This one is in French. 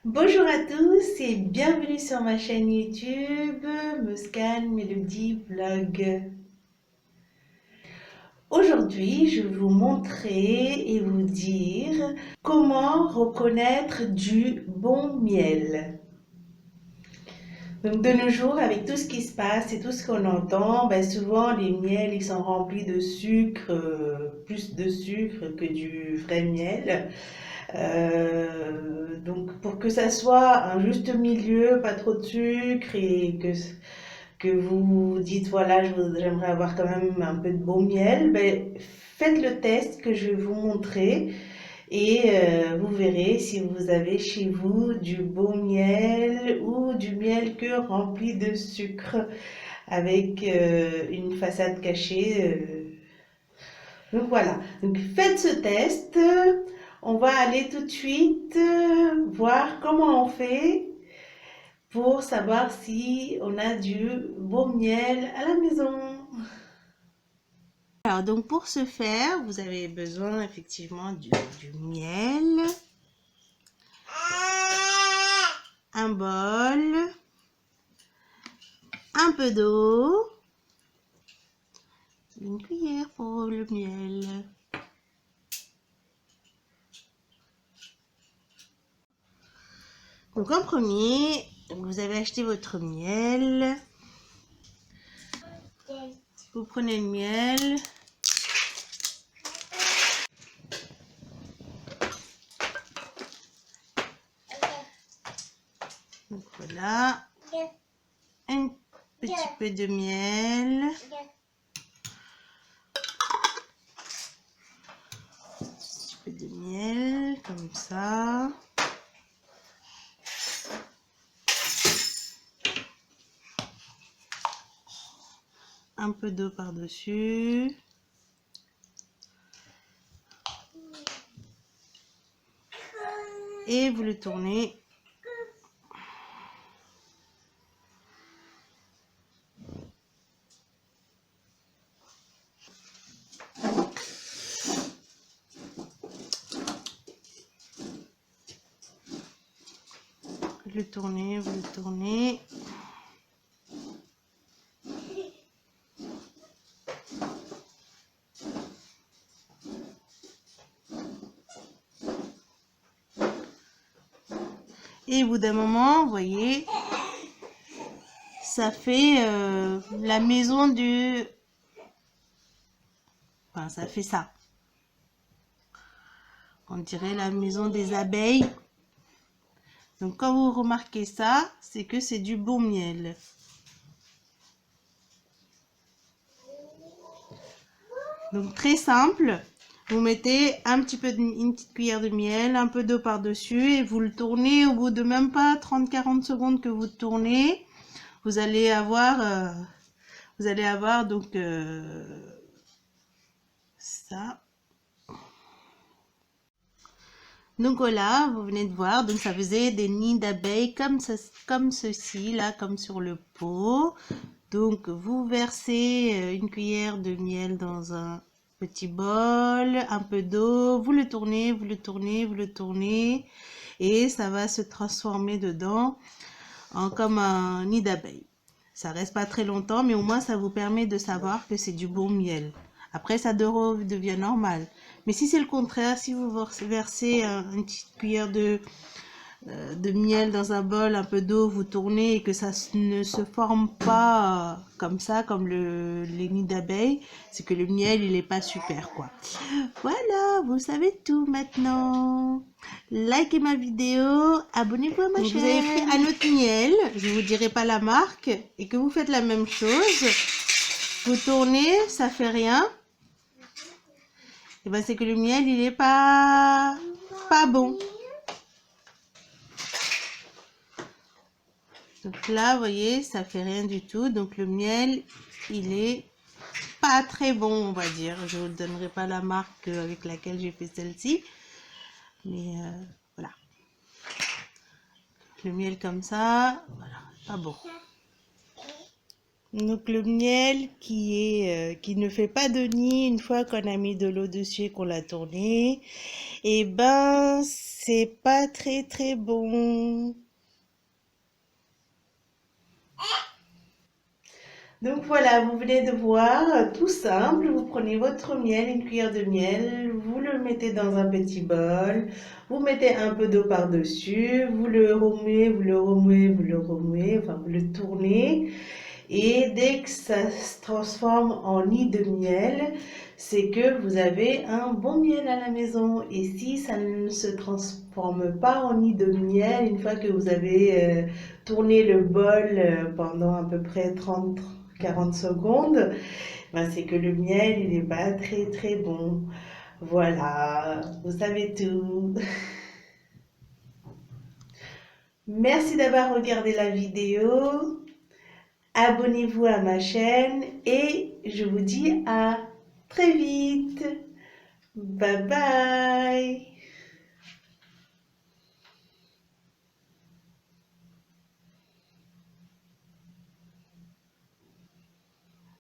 Bonjour à tous et bienvenue sur ma chaîne YouTube Muskan Melody Vlog. Aujourd'hui, je vais vous montrer et vous dire comment reconnaître du bon miel. Donc de nos jours, avec tout ce qui se passe et tout ce qu'on entend, souvent les miels ils sont remplis de sucre, plus de sucre que du vrai miel. Donc pour que ça soit un juste milieu, pas trop de sucre et que vous dites voilà, j'aimerais avoir quand même un peu de bon miel, faites le test que je vais vous montrer et vous verrez si vous avez chez vous du bon miel ou du miel que rempli de sucre avec une façade cachée. Donc voilà, donc faites ce test. On va aller tout de suite voir comment on fait pour savoir si on a du beau miel à la maison. Alors donc pour ce faire, vous avez besoin effectivement du miel, un bol, un peu d'eau, une cuillère pour le miel. Donc en premier, vous avez acheté votre miel. Vous prenez le miel. Donc voilà. Un petit peu de miel. Un petit peu de miel, comme ça. Un peu d'eau par-dessus. Et vous le tournez. Vous le tournez, vous le tournez. Et au bout d'un moment, vous voyez, ça fait la maison du... Enfin, ça fait ça. On dirait la maison des abeilles. Donc quand vous remarquez ça, c'est que c'est du bon miel. Donc très simple. Vous mettez une petite cuillère de miel, un peu d'eau par-dessus et vous le tournez au bout de même pas 30-40 secondes que vous tournez. Vous allez avoir donc ça. Donc voilà, vous venez de voir, donc ça faisait des nids d'abeilles comme ceci, là, comme sur le pot. Donc vous versez une cuillère de miel dans un petit bol, un peu d'eau, vous le tournez, vous le tournez, vous le tournez, et ça va se transformer dedans comme un nid d'abeilles. Ça reste pas très longtemps, mais au moins ça vous permet de savoir que c'est du bon miel. Après, ça devient normal. Mais si c'est le contraire, si vous versez une petite cuillère de miel dans un bol, un peu d'eau, vous tournez et que ça ne se forme pas comme ça, comme les nids d'abeilles, c'est que le miel, il n'est pas super, quoi. Voilà, vous savez tout maintenant. Likez ma vidéo, abonnez-vous à ma chaîne. Vous avez pris un autre miel, je ne vous dirai pas la marque, et que vous faites la même chose. Vous tournez, ça fait rien. Et ben c'est que le miel, il est pas bon. Donc là, vous voyez, ça fait rien du tout. Donc le miel, il est pas très bon, on va dire. Je vous donnerai pas la marque avec laquelle j'ai fait celle-ci. Mais voilà. Le miel comme ça, voilà, pas bon. Donc le miel qui ne fait pas de nid une fois qu'on a mis de l'eau dessus et qu'on l'a tourné, eh ben c'est pas très bon. Donc voilà, vous venez de voir, tout simple, vous prenez votre miel, une cuillère de miel, vous le mettez dans un petit bol, vous mettez un peu d'eau par-dessus, vous le remuez, vous le remuez, vous le remuez, enfin vous le tournez. Et dès que ça se transforme en nid de miel, c'est que vous avez un bon miel à la maison. Et si ça ne se transforme pas en nid de miel, une fois que vous avez tourné le bol pendant à peu près 30-40 secondes, ben c'est que le miel, il n'est pas très bon. Voilà, vous savez tout. Merci d'avoir regardé la vidéo. Abonnez-vous à ma chaîne et je vous dis à très vite. Bye bye.